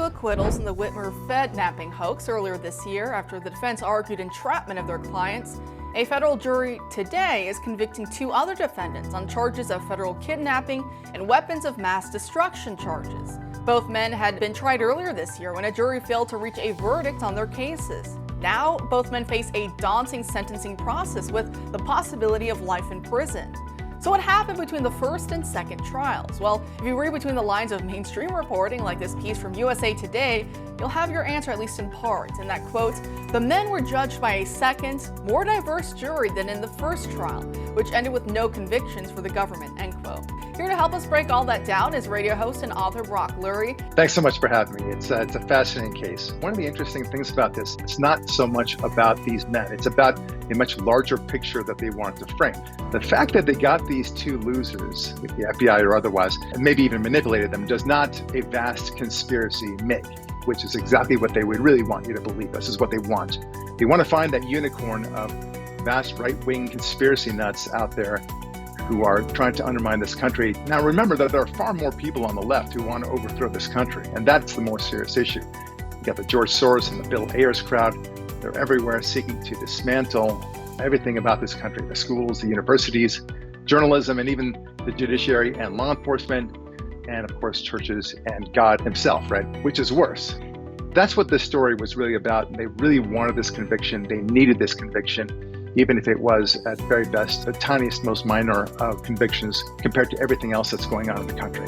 to acquittals in the Whitmer Kidnapping hoax earlier this year after the defense argued entrapment of their clients. A federal jury today is convicting 2 other defendants on charges of federal kidnapping and weapons of mass destruction charges. Both men had been tried earlier this year when a jury failed to reach a verdict on their cases. Now, both men face a daunting sentencing process with the possibility of life in prison. So what happened between the first and second trials? Well, if you read between the lines of mainstream reporting like this piece from USA Today, you'll have your answer at least in part. In that quote, the men were judged by a second, more diverse jury than in the first trial, which ended with no convictions for the government, end quote. Here to help us break all that down is radio host and author Barak Lurie. Thanks so much for having me. It's a fascinating case. One of the interesting things about this, it's not so much about these men. It's about a much larger picture that they wanted to frame. The fact that they got these 2 losers, the FBI or otherwise, and maybe even manipulated them, does not a vast conspiracy make, which is exactly what they would really want you to believe. This is what they want. They want to find that unicorn of vast right-wing conspiracy nuts out there who are trying to undermine this country. Now remember that there are far more people on the left who want to overthrow this country, and that's the more serious issue. You got the George Soros and the Bill Ayers crowd. They're everywhere seeking to dismantle everything about this country, the schools, the universities, journalism, and even the judiciary and law enforcement, and of course churches and God himself, right? Which is worse. That's what this story was really about. They really wanted this conviction. They needed this conviction, even if it was at very best the tiniest, most minor of convictions compared to everything else that's going on in the country.